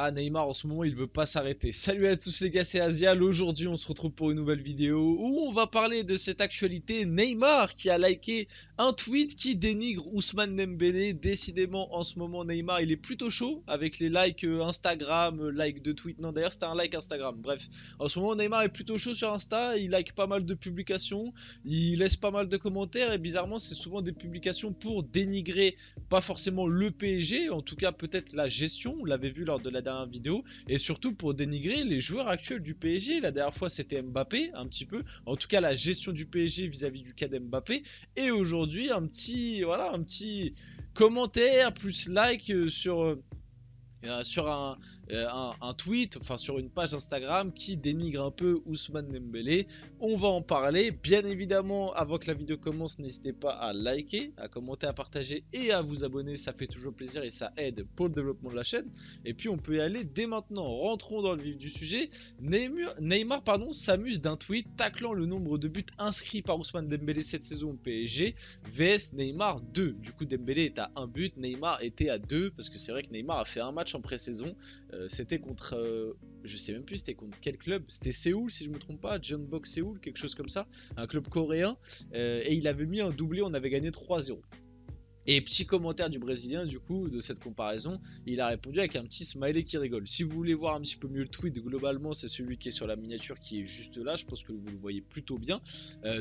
Ah, Neymar en ce moment il veut pas s'arrêter. Salut à tous les gars, c'est Asial. Aujourd'hui on se retrouve pour une nouvelle vidéo où on va parler de cette actualité. Neymar qui a liké un tweet qui dénigre Ousmane Dembélé. Décidément en ce moment Neymar il est plutôt chaud avec les likes Instagram, likes de tweet. Non d'ailleurs c'était un like Instagram. Bref, en ce moment Neymar est plutôt chaud sur Insta. Il like pas mal de publications, il laisse pas mal de commentaires et bizarrement c'est souvent des publications pour dénigrer pas forcément le PSG, en tout cas peut-être la gestion, on l'avait vu lors de la dernière vidéo, et surtout pour dénigrer les joueurs actuels du PSG. La dernière fois c'était Mbappé, un petit peu, en tout cas la gestion du PSG vis-à-vis du cas d'Mbappé, et aujourd'hui un petit, voilà, un petit commentaire plus like sur un tweet, enfin sur une page Instagram qui dénigre un peu Ousmane Dembélé. On va en parler. Bien évidemment, avant que la vidéo commence, n'hésitez pas à liker, à commenter, à partager et à vous abonner. Ça fait toujours plaisir et ça aide pour le développement de la chaîne. Et puis on peut y aller dès maintenant. Rentrons dans le vif du sujet. Neymar s'amuse d'un tweet taclant le nombre de buts inscrits par Ousmane Dembélé cette saison au PSG. VS Neymar 2. Du coup Dembélé est à 1 but, Neymar était à 2 parce que c'est vrai que Neymar a fait un match en pré-saison, c'était contre, je sais même plus c'était contre quel club, c'était Séoul si je me trompe pas, Jeonbuk Séoul, quelque chose comme ça, un club coréen, et il avait mis un doublé, on avait gagné 3-0. Et petit commentaire du Brésilien, du coup, de cette comparaison, il a répondu avec un petit smiley qui rigole. Si vous voulez voir un petit peu mieux le tweet, globalement, c'est celui qui est sur la miniature qui est juste là. Je pense que vous le voyez plutôt bien.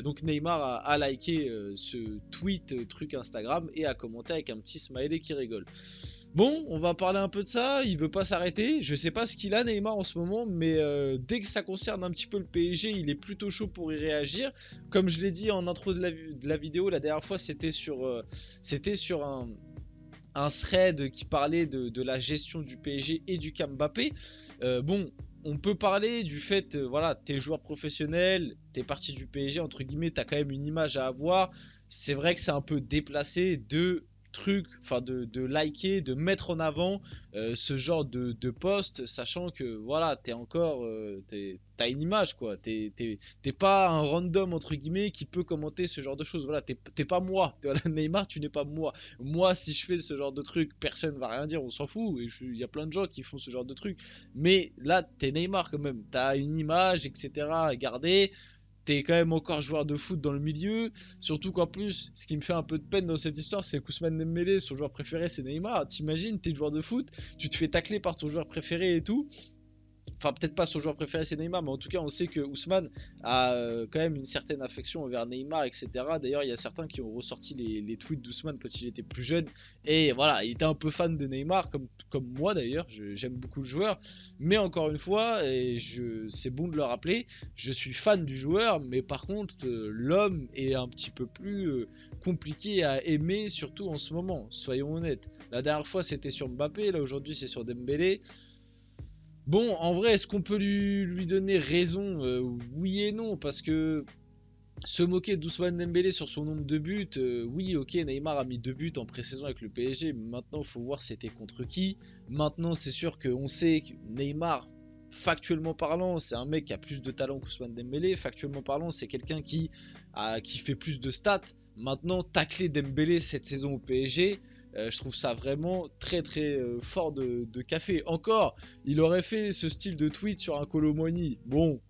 Donc Neymar a liké ce tweet truc Instagram et a commenté avec un petit smiley qui rigole. Bon, on va parler un peu de ça, il veut pas s'arrêter, je sais pas ce qu'il a Neymar en ce moment, mais dès que ça concerne un petit peu le PSG, il est plutôt chaud pour y réagir. Comme je l'ai dit en intro de la vidéo, la dernière fois c'était sur un thread qui parlait de la gestion du PSG et du cas Mbappé. Bon, on peut parler du fait, voilà, t'es joueur professionnel, t'es parti du PSG, entre guillemets, t'as quand même une image à avoir. C'est vrai que c'est un peu déplacé de trucs, enfin de liker, de mettre en avant ce genre de post, sachant que voilà, t'es encore, t'as une image quoi, t'es pas un random entre guillemets qui peut commenter ce genre de choses, voilà, t'es pas moi, voilà, Neymar, tu n'es pas moi. Moi, si je fais ce genre de truc, personne va rien dire, on s'en fout, et il y a plein de gens qui font ce genre de truc, mais là, t'es Neymar quand même, t'as une image, etc. à garder. T'es quand même encore joueur de foot dans le milieu, surtout qu'en plus, ce qui me fait un peu de peine dans cette histoire, c'est qu'Ousmane Dembélé, son joueur préféré, c'est Neymar. T'imagines, t'es joueur de foot, tu te fais tacler par ton joueur préféré et tout. Enfin, peut-être pas son joueur préféré, c'est Neymar, mais en tout cas, on sait que Ousmane a quand même une certaine affection envers Neymar, etc. D'ailleurs, il y a certains qui ont ressorti les tweets d'Ousmane quand il était plus jeune. Et voilà, il était un peu fan de Neymar, comme moi d'ailleurs. J'aime beaucoup le joueur. Mais encore une fois, et c'est bon de le rappeler, je suis fan du joueur, mais par contre, l'homme est un petit peu plus compliqué à aimer, surtout en ce moment. Soyons honnêtes. La dernière fois, c'était sur Mbappé, là aujourd'hui, c'est sur Dembélé. Bon, en vrai, est-ce qu'on peut lui donner raison? Oui et non, parce que se moquer d'Ousmane Dembélé sur son nombre de buts, oui, ok, Neymar a mis 2 buts en pré-saison avec le PSG, mais maintenant, il faut voir c'était contre qui. Maintenant, c'est sûr qu'on sait que Neymar, factuellement parlant, c'est un mec qui a plus de talent qu'Ousmane Dembélé. Factuellement parlant, c'est quelqu'un qui fait plus de stats. Maintenant, tacler Dembélé cette saison au PSG, je trouve ça vraiment très très fort de café. Encore, il aurait fait ce style de tweet sur un Kolo Muani. Bon,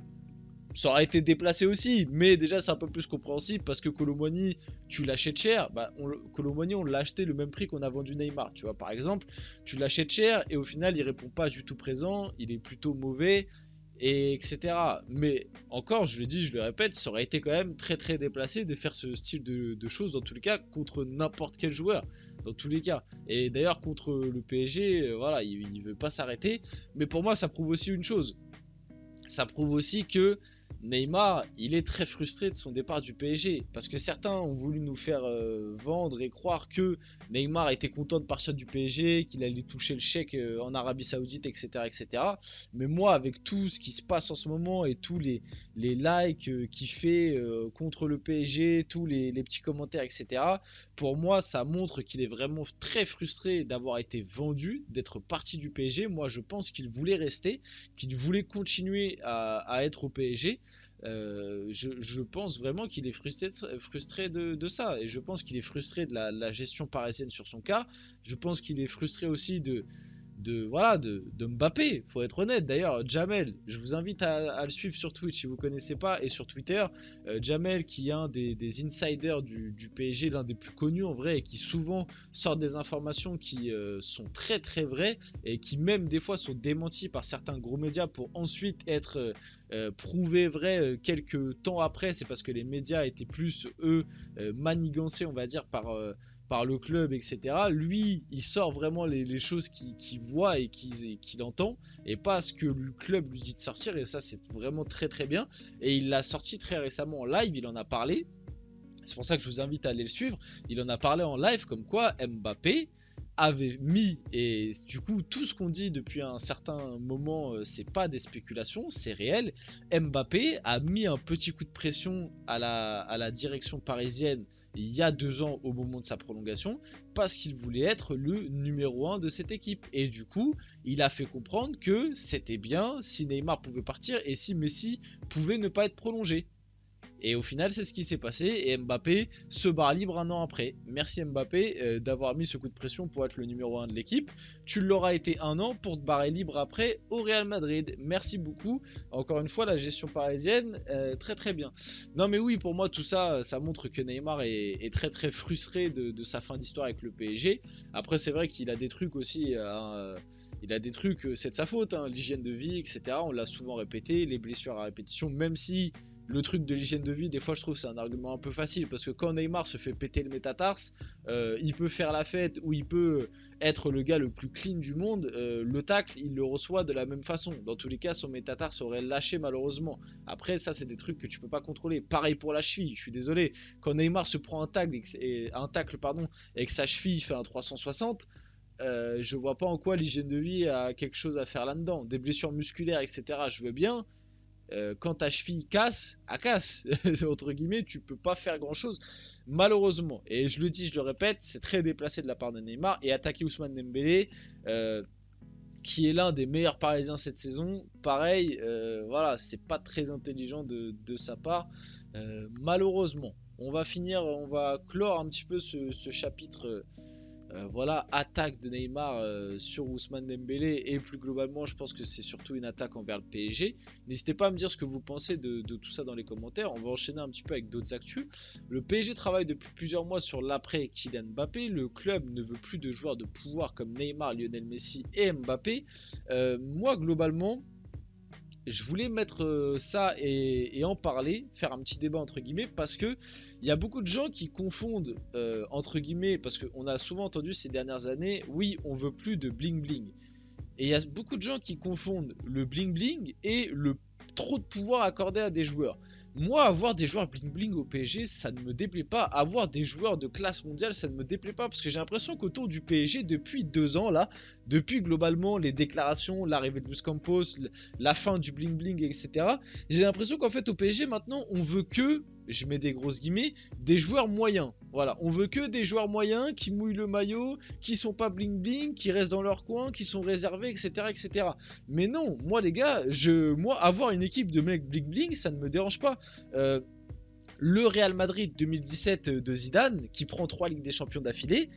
ça aurait été déplacé aussi, mais déjà c'est un peu plus compréhensible parce que Kolo Muani, tu l'achètes cher. Bah, Kolo Muani, on l'a acheté le même prix qu'on a vendu Neymar. Tu vois, par exemple, tu l'achètes cher et au final il répond pas du tout présent, il est plutôt mauvais, et etc. Mais encore, je le dis, je le répète, ça aurait été quand même très très déplacé de faire ce style de choses dans tous les cas contre n'importe quel joueur, dans tous les cas. Et d'ailleurs contre le PSG, voilà, il veut pas s'arrêter. Mais pour moi, ça prouve aussi une chose. Ça prouve aussi que Neymar, il est très frustré de son départ du PSG. Parce que certains ont voulu nous faire vendre et croire que Neymar était content de partir du PSG, qu'il allait toucher le chèque en Arabie Saoudite, etc., etc. Mais moi, avec tout ce qui se passe en ce moment et tous les likes qu'il fait contre le PSG, tous les petits commentaires, etc., pour moi, ça montre qu'il est vraiment très frustré d'avoir été vendu, d'être parti du PSG. Moi, je pense qu'il voulait rester, qu'il voulait continuer à être au PSG. Je pense vraiment qu'il est frustré de ça, et je pense qu'il est frustré de la gestion parisienne sur son cas. Je pense qu'il est frustré aussi voilà, de Mbappé, faut être honnête. D'ailleurs, Jamel, je vous invite à le suivre sur Twitch si vous connaissez pas, et sur Twitter. Jamel, qui est un des insiders du PSG, l'un des plus connus en vrai, et qui souvent sort des informations qui sont très très vraies, et qui même des fois sont démenties par certains gros médias pour ensuite être prouvées vraies quelques temps après. C'est parce que les médias étaient plus, eux, manigancés, on va dire, par le club, etc. Lui, il sort vraiment les choses qu'il voit et qu'il entend, et pas ce que le club lui dit de sortir, et ça c'est vraiment très très bien. Et il l'a sorti très récemment en live, il en a parlé, c'est pour ça que je vous invite à aller le suivre. Il en a parlé en live comme quoi Mbappé avait mis, et du coup tout ce qu'on dit depuis un certain moment, c'est pas des spéculations, c'est réel. Mbappé a mis un petit coup de pression à la direction parisienne il y a 2 ans au moment de sa prolongation, parce qu'il voulait être le numéro 1 de cette équipe, et du coup il a fait comprendre que c'était bien si Neymar pouvait partir et si Messi pouvait ne pas être prolongé. Et au final, c'est ce qui s'est passé, et Mbappé se barre libre un an après. Merci Mbappé d'avoir mis ce coup de pression pour être le numéro 1 de l'équipe. Tu l'auras été un an pour te barrer libre après au Real Madrid. Merci beaucoup. Encore une fois, la gestion parisienne, très très bien. Non mais oui, pour moi tout ça, ça montre que Neymar est très très frustré de sa fin d'histoire avec le PSG. Après c'est vrai qu'il a des trucs aussi... il a des trucs, c'est de sa faute, hein, l'hygiène de vie, etc. On l'a souvent répété, les blessures à répétition, même si le truc de l'hygiène de vie, des fois je trouve c'est un argument un peu facile, parce que quand Neymar se fait péter le métatarse, il peut faire la fête ou il peut être le gars le plus clean du monde, le tacle il le reçoit de la même façon. Dans tous les cas, son métatarse aurait lâché malheureusement. Après ça c'est des trucs que tu peux pas contrôler. Pareil pour la cheville, je suis désolé, quand Neymar se prend un tacle et que sa cheville fait un 360, je vois pas en quoi l'hygiène de vie a quelque chose à faire là-dedans. Des blessures musculaires, etc., je veux bien. Quand ta cheville casse, entre guillemets, tu peux pas faire grand chose, malheureusement. Et je le dis, je le répète, c'est très déplacé de la part de Neymar. Et attaquer Ousmane Dembélé, qui est l'un des meilleurs Parisiens cette saison, pareil, voilà, c'est pas très intelligent de sa part, malheureusement. On va clore un petit peu ce chapitre. Voilà, attaque de Neymar sur Ousmane Dembélé, et plus globalement je pense que c'est surtout une attaque envers le PSG. N'hésitez pas à me dire ce que vous pensez de tout ça dans les commentaires. On va enchaîner un petit peu avec d'autres actus. Le PSG travaille depuis plusieurs mois sur l'après Kylian Mbappé. Le club ne veut plus de joueurs de pouvoir comme Neymar, Lionel Messi et Mbappé. Moi globalement, je voulais mettre ça et en parler, faire un petit débat entre guillemets, parce que il y a beaucoup de gens qui confondent entre guillemets, parce qu'on a souvent entendu ces dernières années, oui, on veut plus de bling bling. Et il y a beaucoup de gens qui confondent le bling bling et le trop de pouvoir accordé à des joueurs. Moi, avoir des joueurs bling bling au PSG, ça ne me déplaît pas. Avoir des joueurs de classe mondiale, ça ne me déplaît pas. Parce que j'ai l'impression qu'autour du PSG, depuis 2 ans, là, depuis globalement les déclarations, l'arrivée de Luis Campos, la fin du bling bling, etc., j'ai l'impression qu'en fait, au PSG, maintenant, on veut que, je mets des grosses guillemets, des joueurs moyens. Voilà, on veut que des joueurs moyens qui mouillent le maillot, qui sont pas bling bling, qui restent dans leur coin, qui sont réservés, etc., etc. Mais non, moi les gars, moi avoir une équipe de mecs bling bling, ça ne me dérange pas. Le Real Madrid 2017 de Zidane, qui prend 3 Ligues des Champions d'affilée,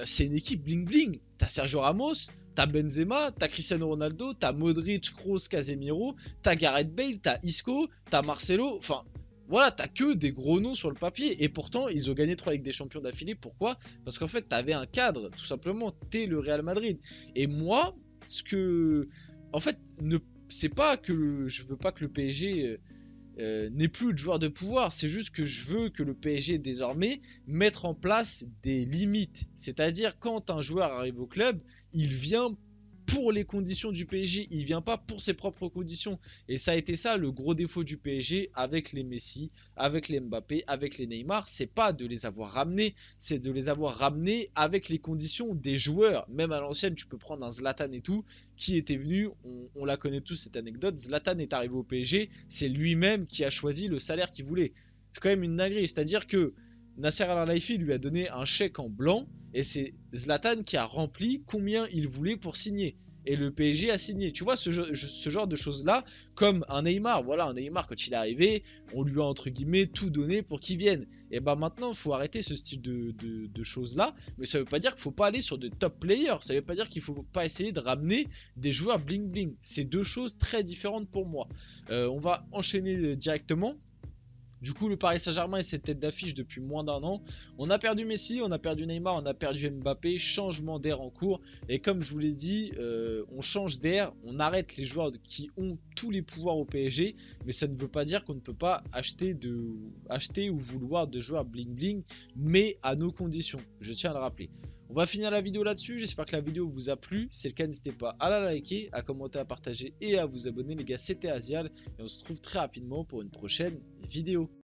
c'est une équipe bling bling. T'as Sergio Ramos, t'as Benzema, t'as Cristiano Ronaldo, t'as Modric, Kroos, Casemiro, t'as Gareth Bale, t'as Isco, t'as Marcelo, enfin... Voilà, t'as que des gros noms sur le papier, et pourtant ils ont gagné 3 Ligues des Champions d'affilée. Pourquoi? Parce qu'en fait t'avais un cadre, tout simplement, t'es le Real Madrid. Et moi, en fait, c'est pas que je veux pas que le PSG n'ait plus de joueurs de pouvoir, c'est juste que je veux que le PSG désormais mette en place des limites. C'est-à-dire quand un joueur arrive au club, il vient pour les conditions du PSG, il vient pas pour ses propres conditions. Et ça a été ça le gros défaut du PSG avec les Messi, avec les Mbappé, avec les Neymar, c'est pas de les avoir ramenés, c'est de les avoir ramenés avec les conditions des joueurs. Même à l'ancienne, tu peux prendre un Zlatan et tout, qui était venu, on la connaît tous cette anecdote, Zlatan est arrivé au PSG, c'est lui-même qui a choisi le salaire qu'il voulait. C'est quand même une dinguerie, c'est-à-dire que Nasser Al-Khelaifi lui a donné un chèque en blanc, et c'est Zlatan qui a rempli combien il voulait pour signer. et le PSG a signé. Tu vois, ce genre de choses-là, comme un Neymar. Voilà, un Neymar, quand il est arrivé, on lui a entre guillemets tout donné pour qu'il vienne. Et bah maintenant, il faut arrêter ce style de choses-là. Mais ça veut pas dire qu'il faut pas aller sur de top players. Ça veut pas dire qu'il faut pas essayer de ramener des joueurs bling bling. C'est deux choses très différentes pour moi. On va enchaîner directement. Du coup, le Paris Saint-Germain est cette tête d'affiche depuis moins d'un an. On a perdu Messi, on a perdu Neymar, on a perdu Mbappé. Changement d'air en cours. Et comme je vous l'ai dit, on change d'air. On arrête les joueurs qui ont tous les pouvoirs au PSG. Mais ça ne veut pas dire qu'on ne peut pas acheter ou vouloir de joueurs bling bling. Mais à nos conditions. Je tiens à le rappeler. On va finir la vidéo là-dessus, j'espère que la vidéo vous a plu, si c'est le cas n'hésitez pas à la liker, à commenter, à partager et à vous abonner les gars, c'était Azial et on se retrouve très rapidement pour une prochaine vidéo.